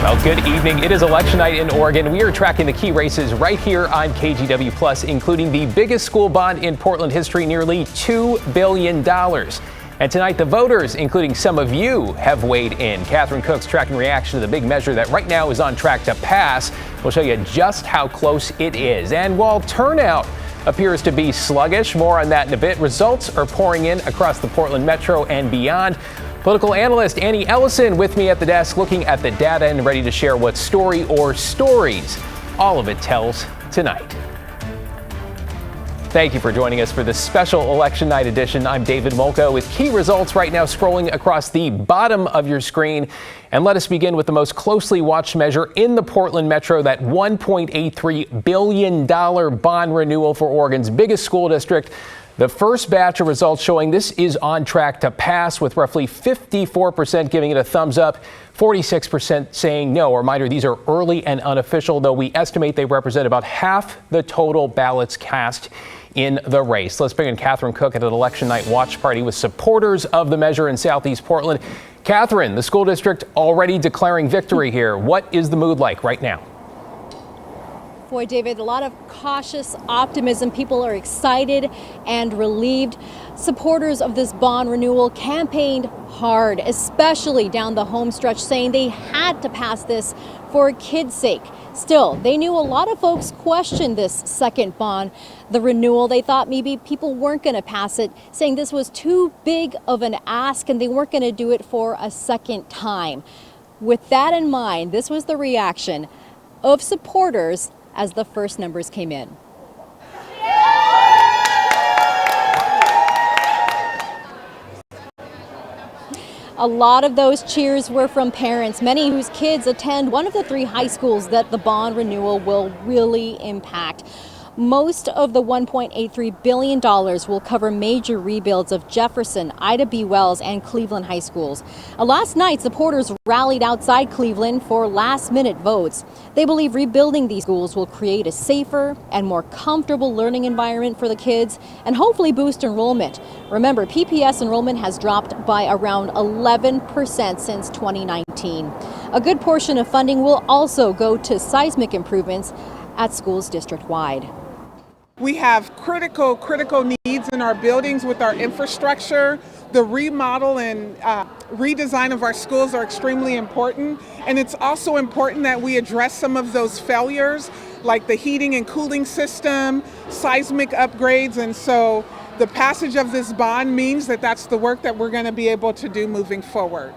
Well, good evening. It is election night in Oregon. We are tracking the key races right here on KGW Plus, including the biggest school bond in Portland history, nearly $2 billion. And tonight, the voters, including some of you, have weighed in. Catherine Cook's tracking reaction to the big measure that right now is on track to pass. We'll show you just how close it is. And while turnout appears to be sluggish, more on that in a bit, results are pouring in across the Portland metro and beyond. Political analyst Annie Ellison with me at the desk, looking at the data and ready to share what story or stories all of it tells tonight. Thank you for joining us for this special election night edition. I'm David Molko with key results right now scrolling across the bottom of your screen. And let us begin with the most closely watched measure in the Portland metro, that $1.83 billion bond renewal for Oregon's biggest school district. The first batch of results showing this is on track to pass, with roughly 54% giving it a thumbs up, 46% saying no. A reminder, these are early and unofficial, though we estimate they represent about half the total ballots cast in the race. Let's bring in Catherine Cook at an election night watch party with supporters of the measure in Southeast Portland. Catherine, the school district already declaring victory here. What is the mood like right now? Boy, David, a lot of cautious optimism. People are excited and relieved. Supporters of this bond renewal campaigned hard, especially down the home stretch, saying they had to pass this for kids' sake. Still, they knew a lot of folks questioned this second bond, the renewal. They thought maybe people weren't going to pass it, saying this was too big of an ask and they weren't going to do it for a second time. With that in mind, this was the reaction of supporters as the first numbers came in. A lot of those cheers were from parents, many whose kids attend one of the 3 high schools that the bond renewal will really impact. Most of the $1.83 billion will cover major rebuilds of Jefferson, Ida B. Wells, and Cleveland high schools. Last night, supporters rallied outside Cleveland for last-minute votes. They believe rebuilding these schools will create a safer and more comfortable learning environment for the kids and hopefully boost enrollment. Remember, PPS enrollment has dropped by around 11% since 2019. A good portion of funding will also go to seismic improvements at schools district-wide. We have critical needs in our buildings with our infrastructure. The remodel and redesign of our schools are extremely important. And it's also important that we address some of those failures, like the heating and cooling system, seismic upgrades. And so the passage of this bond means that that's the work that we're going to be able to do moving forward.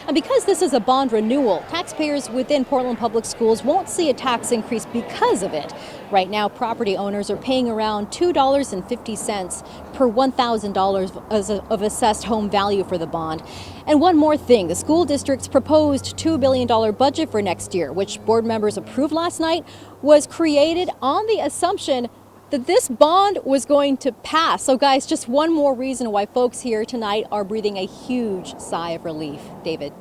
And because this is a bond renewal, taxpayers within Portland Public Schools won't see a tax increase because of it. Right now, property owners are paying around $2.50 per $1,000 of assessed home value for the bond. And one more thing, the school district's proposed $2 billion budget for next year, which board members approved last night, was created on the assumption that this bond was going to pass. So guys, just one more reason why folks here tonight are breathing a huge sigh of relief. David.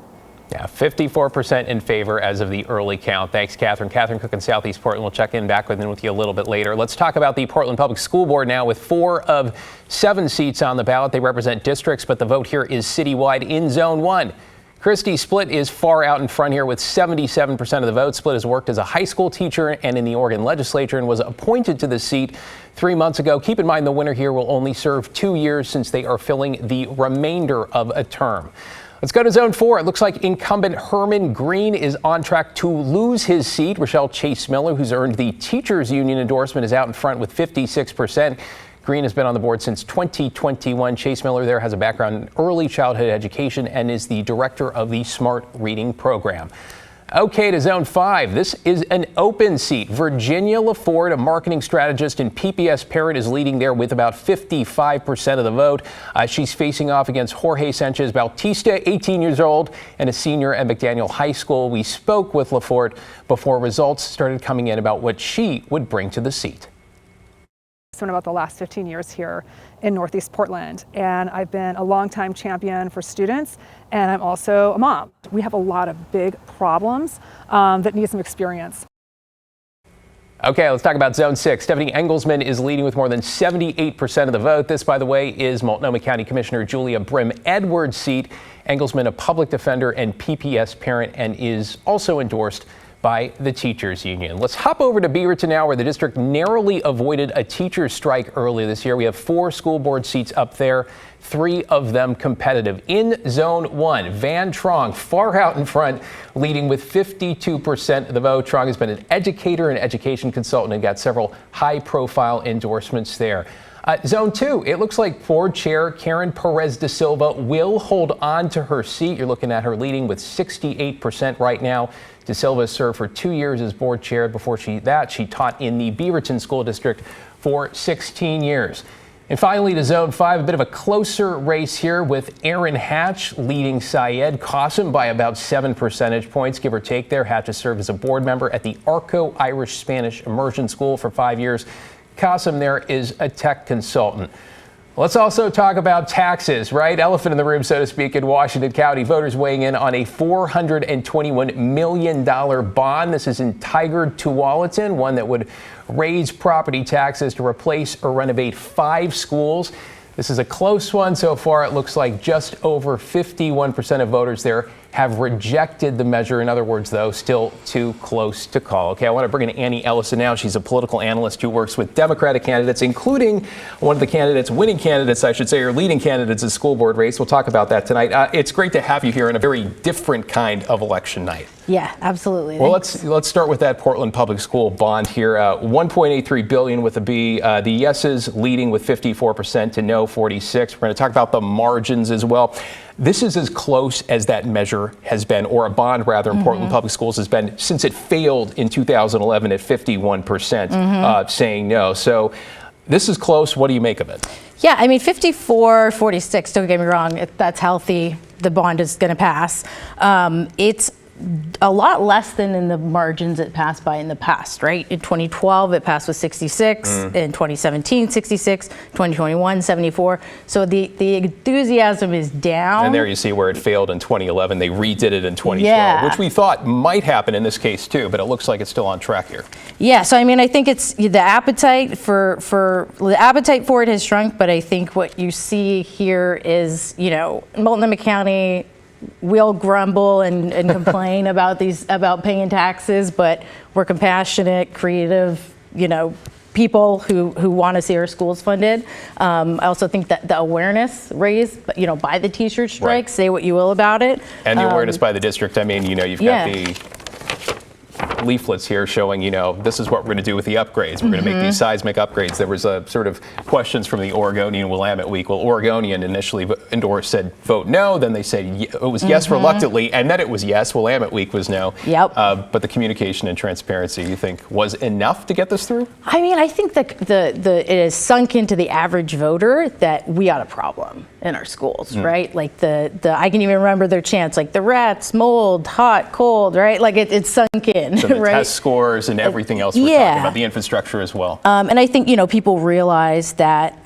Yeah, 54% in favor as of the early count. Thanks, Catherine. Catherine Cook in Southeast Portland. We'll check in back with you a little bit later. Let's talk about the Portland Public School Board now, with 4 of 7 seats on the ballot. They represent districts, but the vote here is citywide in Zone 1. Christy Splitt is far out in front here with 77% of the vote. Splitt has worked as a high school teacher and in the Oregon legislature and was appointed to the seat 3 months ago. Keep in mind the winner here will only serve 2 years since they are filling the remainder of a term. Let's go to Zone 4. It looks like incumbent Herman Green is on track to lose his seat. Rochelle Chase Miller, who's earned the teachers union endorsement, is out in front with 56%. Green has been on the board since 2021. Chase Miller there has a background in early childhood education and is the director of the Smart Reading program. Okay, to Zone 5. This is an open seat. Virginia LaFord, a marketing strategist in PPS Parrott, is leading there with about 55% of the vote. She's facing off against Jorge Sanchez Bautista, 18 years old, and a senior at McDaniel High School. We spoke with LaFord before results started coming in about what she would bring to the seat. Spent about the last 15 years here in Northeast Portland, and I've been a longtime champion for students, and I'm also a mom. We have a lot of big problems that need some experience. Okay, let's talk about Zone 6. Stephanie Engelsman is leading with more than 78% of the vote. This, by the way, is Multnomah County Commissioner Julia Brim-Edwards' seat. Engelsman, a public defender and PPS parent, and is also endorsed by the teachers union. Let's hop over to Beaverton now, where the district narrowly avoided a teachers strike earlier this year. We have 4 school board seats up there, 3 of them competitive. In Zone 1, Van Trong, far out in front, leading with 52% of the vote. Trong has been an educator and education consultant and got several high-profile endorsements there. Zone 2, it looks like board chair Karen Perez da Silva will hold on to her seat. You're looking at her leading with 68% right now. Da Silva served for 2 years as board chair. Before she taught in the Beaverton School District for 16 years. And finally to Zone 5, a bit of a closer race here with Aaron Hatch leading Syed Qasim by about 7 percentage points, give or take there. Hatch has served as a board member at the Arco Irish Spanish Immersion School for 5 years. Qasim there is a tech consultant. Let's also talk about taxes, right? Elephant in the room, so to speak, in Washington County. Voters weighing in on a $421 million bond. This is in Tigard, Tualatin, one that would raise property taxes to replace or renovate 5 schools. This is a close one so far. It looks like just over 51% of voters there have rejected the measure. In other words, though, still too close to call. Okay, I want to bring in Annie Ellison now. She's a political analyst who works with Democratic candidates, including one of the candidates, winning candidates, I should say, or leading candidates in school board race. We'll talk about that tonight. It's great to have you here on a very different kind of election night. Yeah, absolutely. Well, let's start with that Portland Public School bond here. $1.83 billion with a B. The yeses leading with 54% to no 46. We're going to talk about the margins as well. This is as close as that measure has been, or a bond rather, in Portland Public Schools has been since it failed in 2011 at 51% saying no. So this is close. What do you make of it? Yeah, I mean, 54-46, don't get me wrong, that's healthy. The bond is going to pass. It's a lot less than in the margins it passed by in the past, right? In 2012, it passed with 66. In 2017, 66. 2021, 74. So the enthusiasm is down. And there you see where it failed in 2011. They redid it in 2012, which we thought might happen in this case too, but it looks like it's still on track here. Yeah, so I mean, I think it's the appetite for it has shrunk, but I think what you see here is, you know, Multnomah County, we'll grumble and complain about paying taxes, but we're compassionate, creative, you know, people who want to see our schools funded. I also think that the awareness raised, you know, by the teacher strike, right. Say what you will about it. And the awareness by the district. I mean, you know, you've got the leaflets here showing, you know, this is what we're going to do with the upgrades. We're going to make these seismic upgrades. There was a sort of questions from the Oregonian Willamette Week. Well, Oregonian initially endorsed, said vote no. Then they said it was yes reluctantly, and then it was yes. Willamette Week was no. Yep. But the communication and transparency, you think, was enough to get this through? I mean, I think that it has sunk into the average voter that we got a problem in our schools, right? Like I can even remember their chants, like the rats, mold, hot, cold, right? Like it's sunk in. So the right? test scores and everything else we're talking about, the infrastructure as well. And I think, you know, people realize that,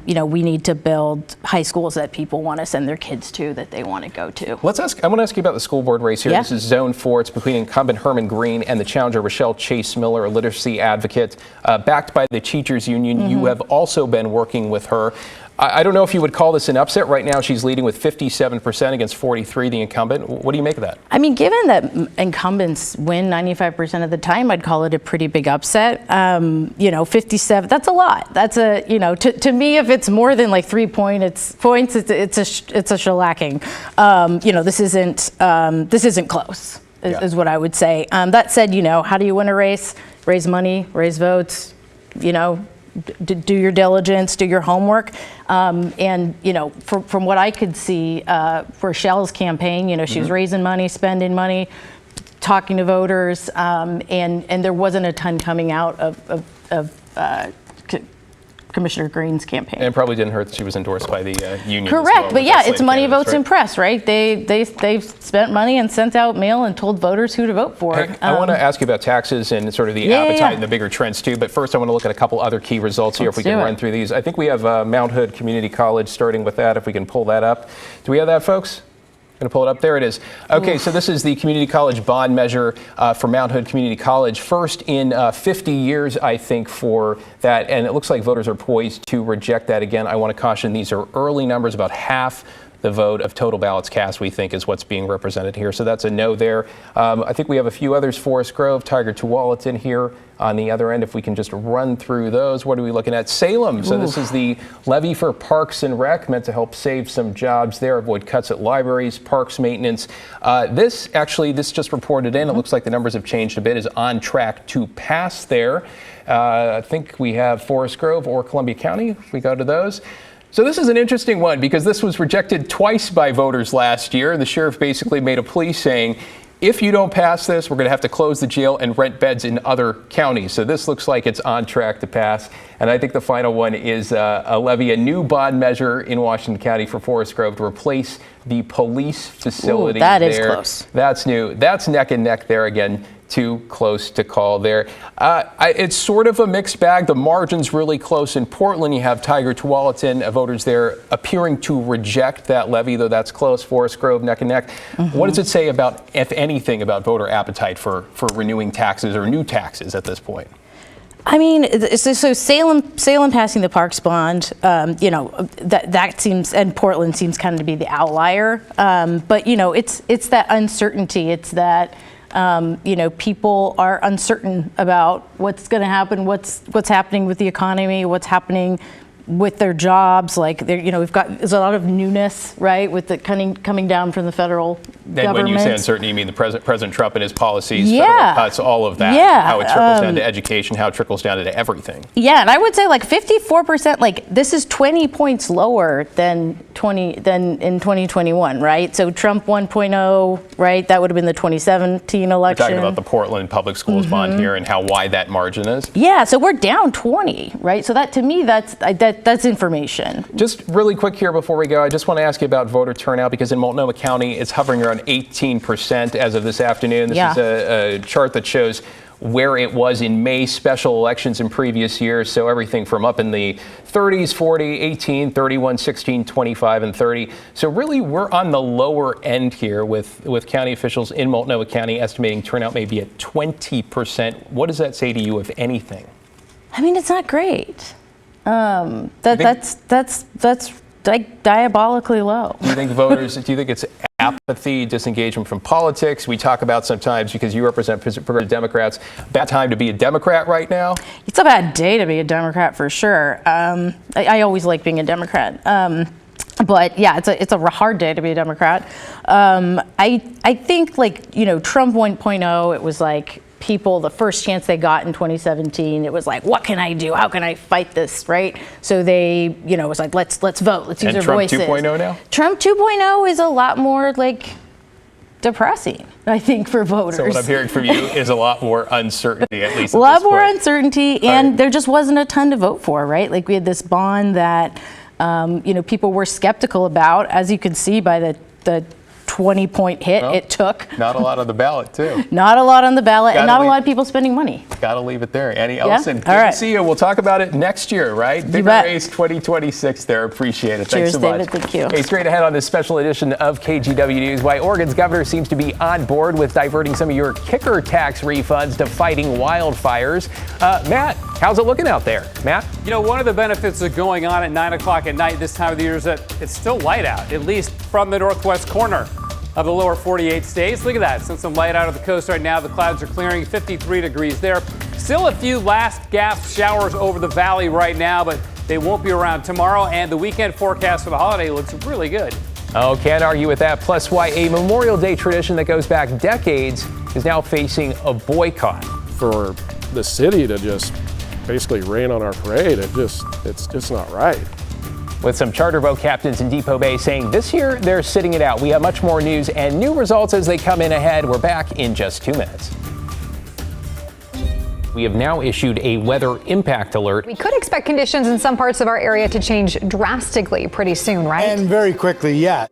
you know, we need to build high schools that people want to send their kids to, that they want to go to. I want to ask you about the school board race here. Yeah. This is Zone 4. It's between incumbent Herman Green and the challenger Rochelle Chase Miller, a literacy advocate, backed by the teachers union. You have also been working with her. I don't know if you would call this an upset. Right now, she's leading with 57% against 43%, the incumbent. What do you make of that? I mean, given that incumbents win 95% of the time, I'd call it a pretty big upset. You know, 57, that's a lot. That's a, you know, to me, if it's more than like 3 points, it's a shellacking. You know, this isn't close, is what I would say. That said, you know, how do you win a race? Raise money, raise votes, you know, do your diligence, do your homework. And, you know, from what I could see for Shell's campaign, you know, she was raising money, spending money, talking to voters, and there wasn't a ton coming out of Commissioner Green's campaign. And it probably didn't hurt that she was endorsed by the union. Correct, well, but yeah, it's money votes right? and press, right? They've spent money and sent out mail and told voters who to vote for. Hey, I want to ask you about taxes and sort of the appetite and the bigger trends too, but first I want to look at a couple other key results here. If we can run through these. I think we have Mount Hood Community College starting with that, if we can pull that up. Do we have that, folks? going to pull it up. There it is. Okay, so this is the community college bond measure for Mount Hood Community College. First in 50 years, I think, for that. And it looks like voters are poised to reject that again. I want to caution these are early numbers, about half the vote of total ballots cast, we think, is what's being represented here. So that's a no there. I think we have a few others. Forest Grove, Tiger Tualatin here on the other end. If we can just run through those. What are we looking at? Salem. So this is the levy for Parks and Rec, meant to help save some jobs there, avoid cuts at libraries, parks maintenance. This just reported in. It looks like the numbers have changed a bit, is on track to pass there. I think we have Forest Grove or Columbia County, if we go to those. So this is an interesting one because this was rejected twice by voters last year. The sheriff basically made a plea saying, if you don't pass this, we're going to have to close the jail and rent beds in other counties. So this looks like it's on track to pass. And I think the final one is a levy, a new bond measure in Washington County for Forest Grove to replace the police facility. Ooh, that there. is close. That's new. That's neck and neck there again. Too close to call there. It's sort of a mixed bag. The margin's really close. In Portland, you have Tiger Tualatin, voters there appearing to reject that levy, though that's close. Forest Grove, neck and neck. What does it say about, if anything, about voter appetite for renewing taxes or new taxes at this point? I mean, so Salem passing the parks bond, that seems, and Portland seems kind of to be the outlier. But it's that uncertainty. It's that people are uncertain about what's going to happen, what's happening with the economy, what's happening with their jobs. Like, there's a lot of newness, right, with the coming down from the federal government. And when you say uncertainty, you mean the President Trump and his policies, federal cuts, all of that. Yeah. How it trickles down to education, how it trickles down to everything. Yeah, and I would say like 54%, like this is 20 points lower than in 2021, right? So Trump 1.0, right? That would have been the 2017 election. We're talking about the Portland Public Schools bond here and how wide that margin is. Yeah, so we're down 20, right? So that, to me, that's information. Just really quick here before we go, I just want to ask you about voter turnout, because in Multnomah County, it's hovering around 18% as of this afternoon. This is a chart that shows where it was in May special elections in previous years. So everything from up in the 30s, 40, 18, 31, 16, 25, and 30. So really, we're on the lower end here with county officials in Multnomah County estimating turnout may be at 20%. What does that say to you, if anything? I mean, it's not great. That's like diabolically low. Do you think do you think it's apathy, disengagement from politics? We talk about sometimes, because you represent progressive Democrats, bad time to be a Democrat right now? It's a bad day to be a Democrat for sure. I always like being a Democrat. But yeah, it's a hard day to be a Democrat. I think, Trump 1.0, it was like people, the first chance they got in 2017, it was like, what can I do? How can I fight this, right? So they, it was like, let's vote, let's use our voices. And Trump 2.0 now? Trump 2.0 is a lot more depressing, I think, for voters. So what I'm hearing from you is a lot more uncertainty, at least. A lot more uncertainty, and there just wasn't a ton to vote for, right? Like, we had this bond that, people were skeptical about, as you can see by the 20-point hit it took. Not a lot on the ballot, too. Not a lot on the ballot, and not a lot of people spending money. Got to leave it there. Annie Ellison, good to see you. We'll talk about it next year, right? Big race 2026 there. Appreciate it. Cheers, Thanks so much. David. Thank you. Hey, straight ahead on this special edition of KGW News, why Oregon's governor seems to be on board with diverting some of your kicker tax refunds to fighting wildfires. Matt, how's it looking out there? Matt? One of the benefits of going on at 9 o'clock at night this time of the year is that it's still light out, at least from the northwest corner of the lower 48 states. Look at that. Since some light out of the coast right now, the clouds are clearing, 53 degrees there. Still a few last gasp showers over the valley right now, but they won't be around tomorrow, and the weekend forecast for the holiday looks really good. Oh, can't argue with that. Plus, why a Memorial Day tradition that goes back decades is now facing a boycott. For the city to just basically rain on our parade, it's just not right. With some charter boat captains in Depot Bay saying this year they're sitting it out. We have much more news and new results as they come in ahead. We're back in just 2 minutes. We have now issued a weather impact alert. We could expect conditions in some parts of our area to change drastically pretty soon, right? And very quickly, yeah.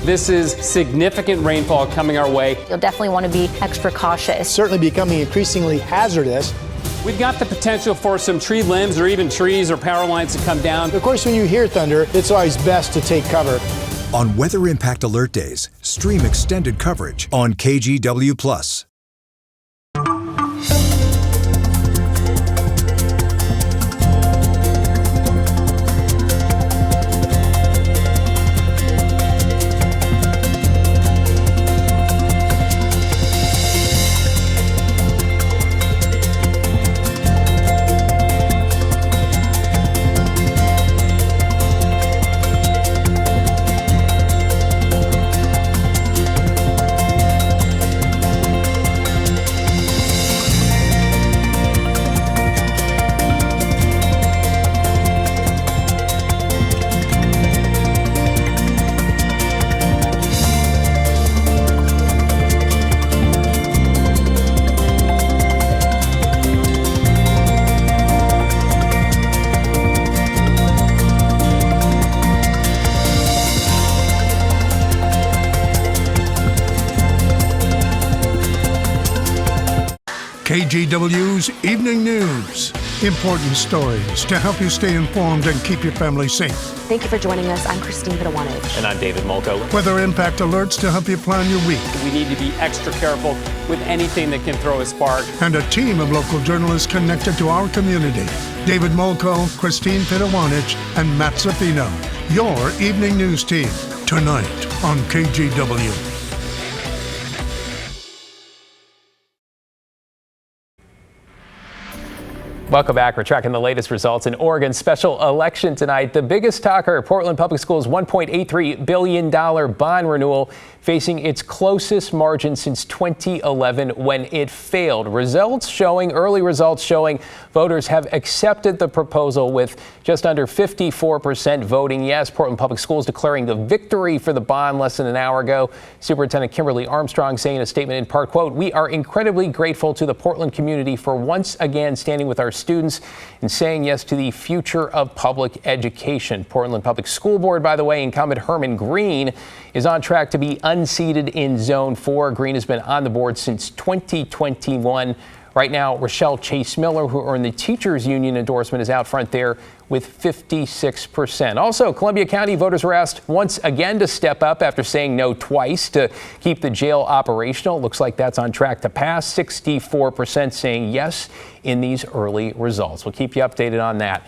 This is significant rainfall coming our way. You'll definitely want to be extra cautious. It's certainly becoming increasingly hazardous. We've got the potential for some tree limbs or even trees or power lines to come down. Of course, when you hear thunder, it's always best to take cover. On weather impact alert days, stream extended coverage on KGW+. KGW's Evening News. Important stories to help you stay informed and keep your family safe. Thank you for joining us. I'm Christine Vidawanich. And I'm David Molko. Weather impact alerts to help you plan your week. We need to be extra careful with anything that can throw a spark. And a team of local journalists connected to our community. David Molko, Christine Vidawanich, and Matt Zaffino. Your Evening News team. Tonight on KGW. Welcome back. We're tracking the latest results in Oregon's special election tonight. The biggest talker, Portland Public Schools' $1.83 billion bond renewal facing its closest margin since 2011 when it failed. Early results showing voters have accepted the proposal with just under 54% voting yes. Portland Public Schools declaring the victory for the bond less than an hour ago. Superintendent Kimberly Armstrong saying in a statement in part, quote, "We are incredibly grateful to the Portland community for once again standing with our students and saying yes to the future of public education." Portland Public School Board, by the way, incumbent Herman Green is on track to be unseated in Zone 4. Green has been on the board since 2021. Right now, Rochelle Chase Miller, who earned the teachers union endorsement, is out front there with 56%. Also, Columbia County voters were asked once again to step up after saying no twice to keep the jail operational. Looks like that's on track to pass. 64% saying yes in these early results. We'll keep you updated on that.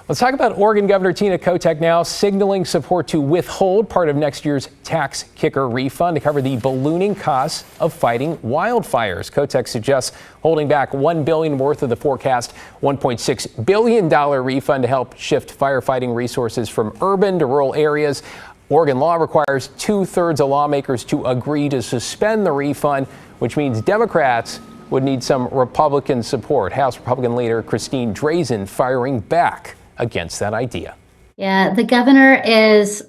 Let's talk about Oregon Governor Tina Kotek now signaling support to withhold part of next year's tax kicker refund to cover the ballooning costs of fighting wildfires. Kotek suggests holding back $1 billion worth of the forecast $1.6 billion refund to help shift firefighting resources from urban to rural areas. Oregon law requires 2/3 of lawmakers to agree to suspend the refund, which means Democrats would need some Republican support. House Republican leader Christine Drazen firing back against that idea. Yeah, the governor is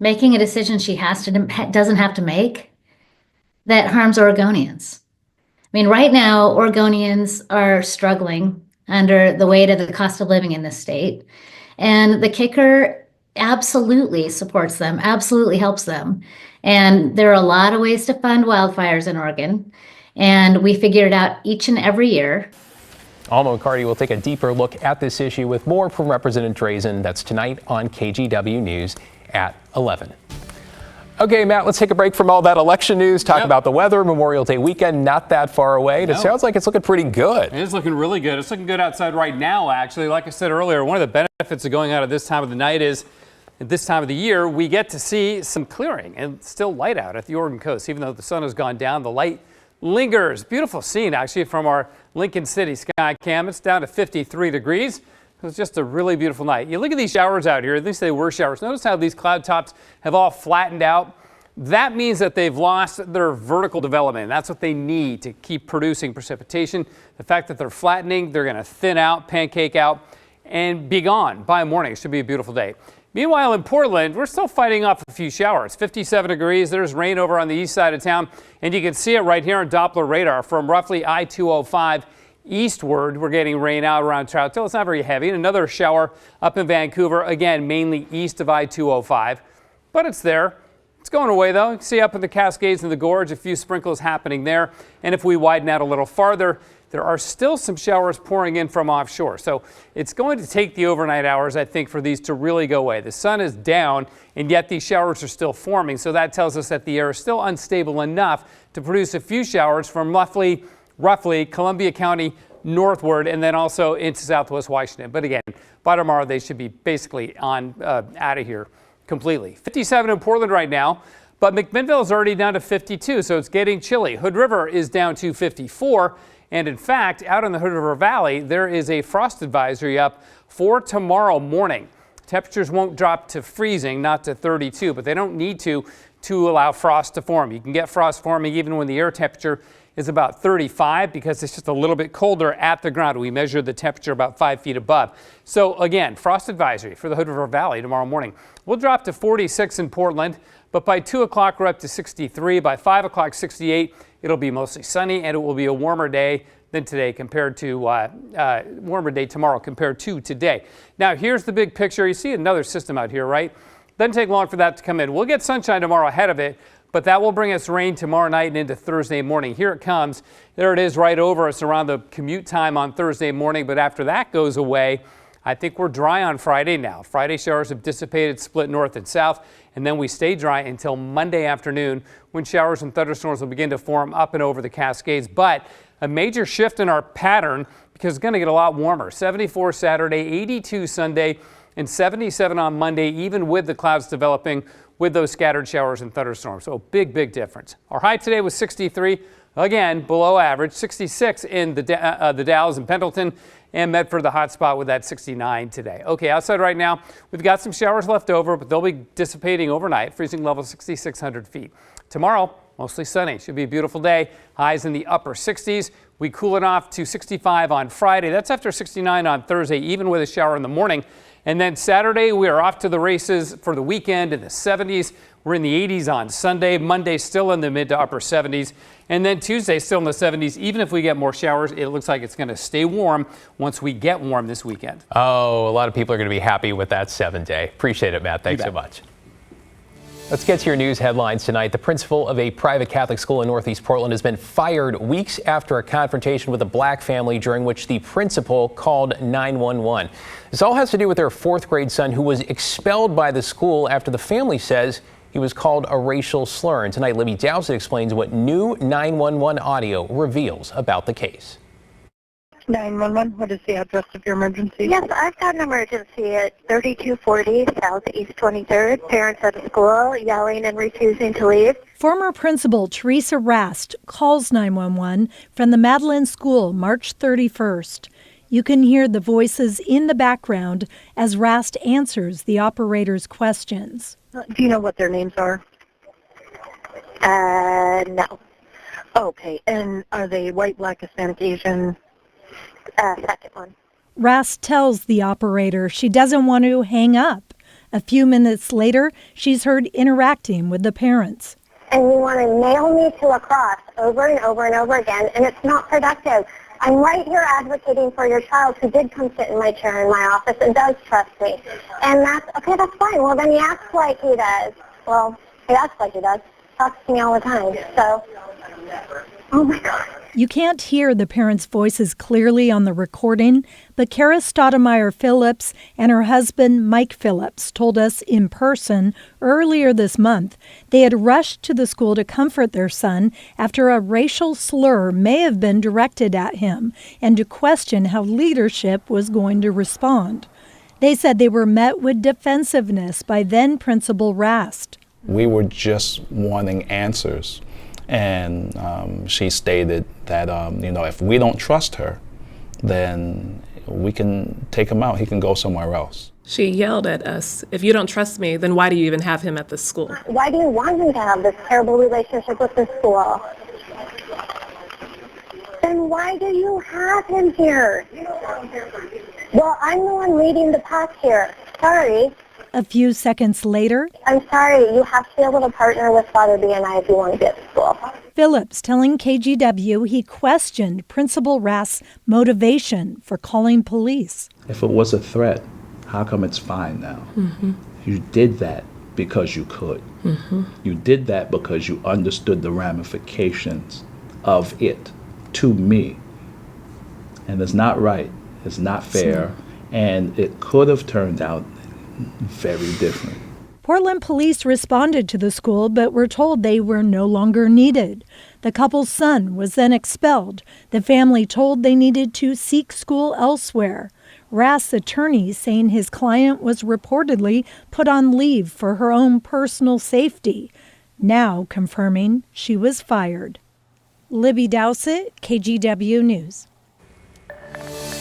making a decision she doesn't have to make that harms Oregonians. I mean, right now, Oregonians are struggling under the weight of the cost of living in this state. And the kicker absolutely supports them, absolutely helps them. And there are a lot of ways to fund wildfires in Oregon. And we figure it out each and every year. Alma McCarty will take a deeper look at this issue with more from Representative Drazen. That's tonight on KGW News at 11. Okay, Matt, let's take a break from all that election news, talk about the weather. Memorial Day weekend, not that far away. It sounds like it's looking pretty good. It is looking really good. It's looking good outside right now, actually. Like I said earlier, one of the benefits of going out at this time of the night is at this time of the year, we get to see some clearing and it's still light out at the Oregon coast. Even though the sun has gone down, the light lingers. Beautiful scene, actually, from our Lincoln City sky cam. It's down to 53 degrees. It was just a really beautiful night. You look at these showers out here, at least they were showers. Notice how these cloud tops have all flattened out. That means that they've lost their vertical development. That's what they need to keep producing precipitation. The fact that they're flattening, they're going to thin out, pancake out, and be gone by morning. It should be a beautiful day. Meanwhile, in Portland, we're still fighting off a few showers. 57 degrees. There's rain over on the east side of town, and you can see it right here on Doppler radar from roughly I-205 eastward. We're getting rain out around Troutdale. It's not very heavy. And another shower up in Vancouver, again, mainly east of I-205, but it's there. It's going away, though. You can see up in the Cascades and the Gorge, a few sprinkles happening there. And if we widen out a little farther, there are still some showers pouring in from offshore. So it's going to take the overnight hours, I think, for these to really go away. The sun is down, and yet these showers are still forming. So that tells us that the air is still unstable enough to produce a few showers from roughly Columbia County northward and then also into southwest Washington. But again, by tomorrow, they should be basically out of here completely. 57 in Portland right now. But McMinnville is already down to 52, so it's getting chilly. Hood River is down to 54. And in fact, out in the Hood River Valley, there is a frost advisory up for tomorrow morning. Temperatures won't drop to freezing, not to 32, but they don't need to allow frost to form. You can get frost forming even when the air temperature is about 35 because it's just a little bit colder at the ground. We measure the temperature about 5 feet above. So again, frost advisory for the Hood River Valley tomorrow morning. We'll drop to 46 in Portland, but by 2 o'clock we're up to 63. By 5 o'clock, 68. It'll be mostly sunny and it will be a warmer day than today compared to warmer day tomorrow compared to today. Now here's the big picture. You see another system out here, right? Doesn't take long for that to come in. We'll get sunshine tomorrow ahead of it, but that will bring us rain tomorrow night and into Thursday morning. Here it comes. There it is right over us around the commute time on Thursday morning. But after that goes away, I think we're dry on Friday now. Friday showers have dissipated, split north and south, and then we stay dry until Monday afternoon when showers and thunderstorms will begin to form up and over the Cascades. But a major shift in our pattern because it's going to get a lot warmer. 74 Saturday, 82 Sunday, and 77 on Monday, even with the clouds developing with those scattered showers and thunderstorms. So big, big difference. Our high today was 63, again, below average, 66 in the Dalles and Pendleton, and Medford the hot spot with that 69 today. Okay, outside right now, we've got some showers left over, but they'll be dissipating overnight, freezing level 6,600 feet. Tomorrow, mostly sunny. Should be a beautiful day. Highs in the upper 60s. We cool it off to 65 on Friday. That's after 69 on Thursday, even with a shower in the morning. And then Saturday, we are off to the races for the weekend in the 70s. We're in the 80s on Sunday. Monday still in the mid to upper 70s. And then Tuesday still in the 70s. Even if we get more showers, it looks like it's going to stay warm once we get warm this weekend. Oh, a lot of people are going to be happy with that 7-day. Appreciate it, Matt. Thanks so much. Let's get to your news headlines tonight. The principal of a private Catholic school in Northeast Portland has been fired weeks after a confrontation with a black family during which the principal called 911. This all has to do with their 4th grade son who was expelled by the school after the family says he was called a racial slur. And tonight, Libby Dowsett explains what new 911 audio reveals about the case. 911, what is the address of your emergency? Yes, I've got an emergency at 3240 Southeast 23rd. Parents at a school yelling and refusing to leave. Former Principal Teresa Rast calls 911 from the Madeline School March 31st. You can hear the voices in the background as Rast answers the operator's questions. Do you know what their names are? No. Okay, and are they white, black, Hispanic, Asian? Second one. Rast tells the operator she doesn't want to hang up. A few minutes later, she's heard interacting with the parents. And you want to nail me to a cross over and over and over again, and it's not productive. I'm right here advocating for your child who did come sit in my chair in my office and does trust me. And that's fine. Well, then he acts like he does. Well, he acts like he does. Talks to me all the time. So, oh my God. You can't hear the parents' voices clearly on the recording, but Kara Stoudemire Phillips and her husband Mike Phillips told us in person earlier this month they had rushed to the school to comfort their son after a racial slur may have been directed at him and to question how leadership was going to respond. They said they were met with defensiveness by then Principal Rast. We were just wanting answers. And she stated that, if we don't trust her, then we can take him out. He can go somewhere else. She yelled at us, if you don't trust me, then why do you even have him at the school? Why do you want him to have this terrible relationship with the school? Then why do you have him here? Well, I'm the one leading the pack here. Sorry. A few seconds later, I'm sorry, you have to be able to partner with Father B and I if you want to be at the school. Phillips telling KGW he questioned Principal Rast's motivation for calling police. If it was a threat, how come it's fine now? Mm-hmm. You did that because you could. Mm-hmm. You did that because you understood the ramifications of it to me. And it's not right. It's not fair. And it could have turned out very different. Portland police responded to the school but were told they were no longer needed. The couple's son was then expelled. The family told they needed to seek school elsewhere. Rast's attorney saying his client was reportedly put on leave for her own personal safety, now confirming she was fired. Libby Dowsett, KGW News.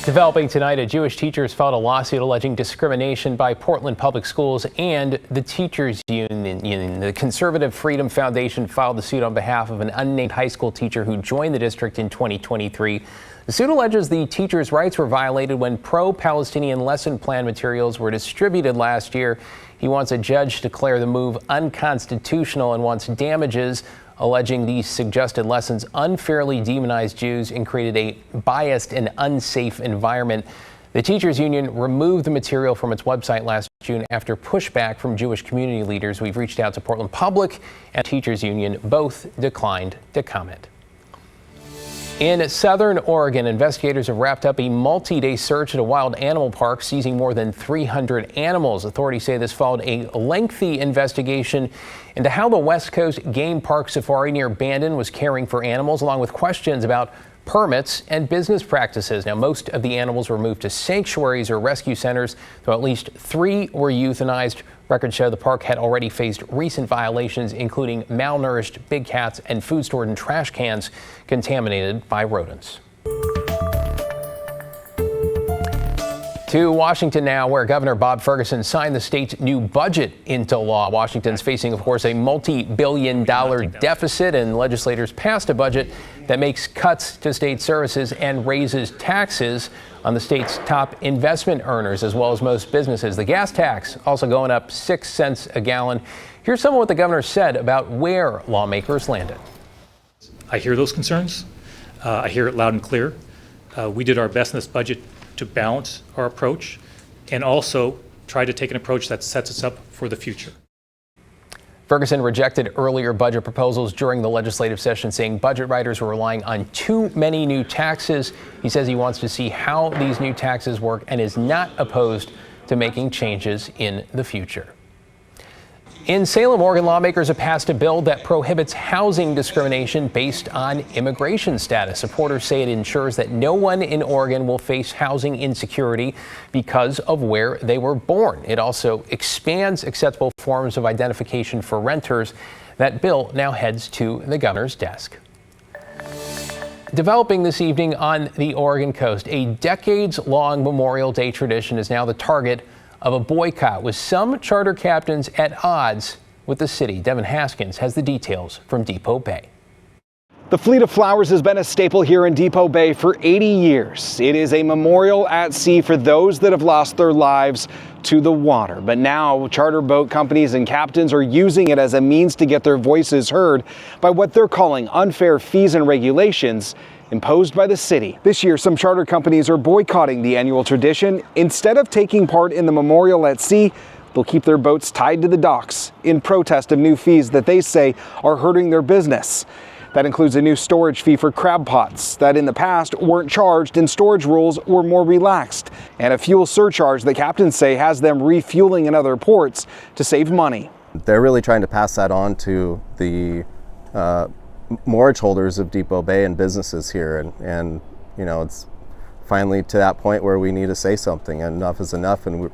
Developing tonight, a Jewish teacher has filed a lawsuit alleging discrimination by Portland Public Schools and the Teachers Union. The Conservative Freedom Foundation filed the suit on behalf of an unnamed high school teacher who joined the district in 2023. The suit alleges the teacher's rights were violated when pro-Palestinian lesson plan materials were distributed last year. He wants a judge to declare the move unconstitutional and wants damages, alleging these suggested lessons unfairly demonized Jews and created a biased and unsafe environment. The Teachers Union removed the material from its website last June after pushback from Jewish community leaders. We've reached out to Portland Public and Teachers Union. Both declined to comment. In southern Oregon, investigators have wrapped up a multi-day search at a wild animal park, seizing more than 300 animals. Authorities say this followed a lengthy investigation into how the West Coast Game Park Safari near Bandon was caring for animals, along with questions about permits and business practices. Now, most of the animals were moved to sanctuaries or rescue centers, though at least 3 were euthanized. Records show the park had already faced recent violations, including malnourished big cats and food stored in trash cans contaminated by rodents. To Washington now, where Governor Bob Ferguson signed the state's new budget into law. Washington's facing, of course, a multi-billion-dollar deficit, and legislators passed a budget that makes cuts to state services and raises taxes on the state's top investment earners, as well as most businesses. The gas tax also going up 6 cents a gallon. Here's some of what the governor said about where lawmakers landed. I hear those concerns. I hear it loud and clear. We did our best in this budget to balance our approach and also try to take an approach that sets us up for the future. Ferguson rejected earlier budget proposals during the legislative session, saying budget writers were relying on too many new taxes. He says he wants to see how these new taxes work and is not opposed to making changes in the future. In Salem, Oregon, lawmakers have passed a bill that prohibits housing discrimination based on immigration status. Supporters say it ensures that no one in Oregon will face housing insecurity because of where they were born. It also expands acceptable forms of identification for renters. That bill now heads to the governor's desk. Developing this evening on the Oregon coast, a decades-long Memorial Day tradition is now the target of a boycott, with some charter captains at odds with the city. Devin Haskins has the details from Depot Bay. The Fleet of Flowers has been a staple here in Depot Bay for 80 years. It is a memorial at sea for those that have lost their lives to the water. But now charter boat companies and captains are using it as a means to get their voices heard by what they're calling unfair fees and regulations imposed by the city. This year, some charter companies are boycotting the annual tradition. Instead of taking part in the memorial at sea, they'll keep their boats tied to the docks in protest of new fees that they say are hurting their business. That includes a new storage fee for crab pots that in the past weren't charged and storage rules were more relaxed, and a fuel surcharge that captains say has them refueling in other ports to save money. They're really trying to pass that on to the mortgage holders of Depot Bay and businesses here, and you know, it's finally to that point where we need to say something. Enough is enough, and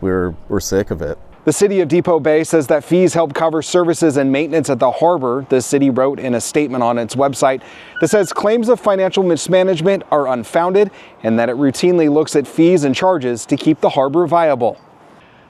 we're sick of it. The city of Depot Bay says that fees help cover services and maintenance at the harbor. The city wrote in a statement on its website that says claims of financial mismanagement are unfounded and that it routinely looks at fees and charges to keep the harbor viable.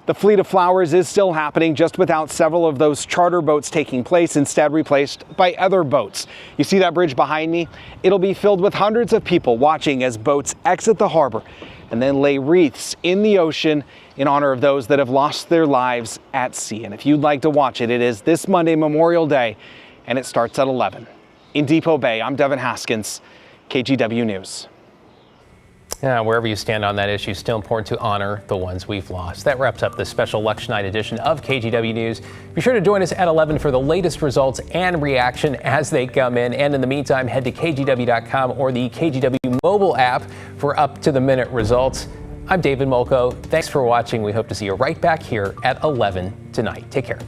The Fleet of Flowers is still happening, just without several of those charter boats taking place, instead replaced by other boats. You see that bridge behind me? It'll be filled with hundreds of people watching as boats exit the harbor and then lay wreaths in the ocean in honor of those that have lost their lives at sea. And if you'd like to watch it, it is this Monday, Memorial Day, and it starts at 11. In Depot Bay, I'm Devin Haskins, KGW News. Wherever you stand on that issue, still important to honor the ones we've lost. That wraps up this special election night edition of KGW News. Be sure to join us at 11 for the latest results and reaction as they come in. And in the meantime, head to kgw.com or the KGW mobile app for up-to-the-minute results. I'm David Molko. Thanks for watching. We hope to see you right back here at 11 tonight. Take care.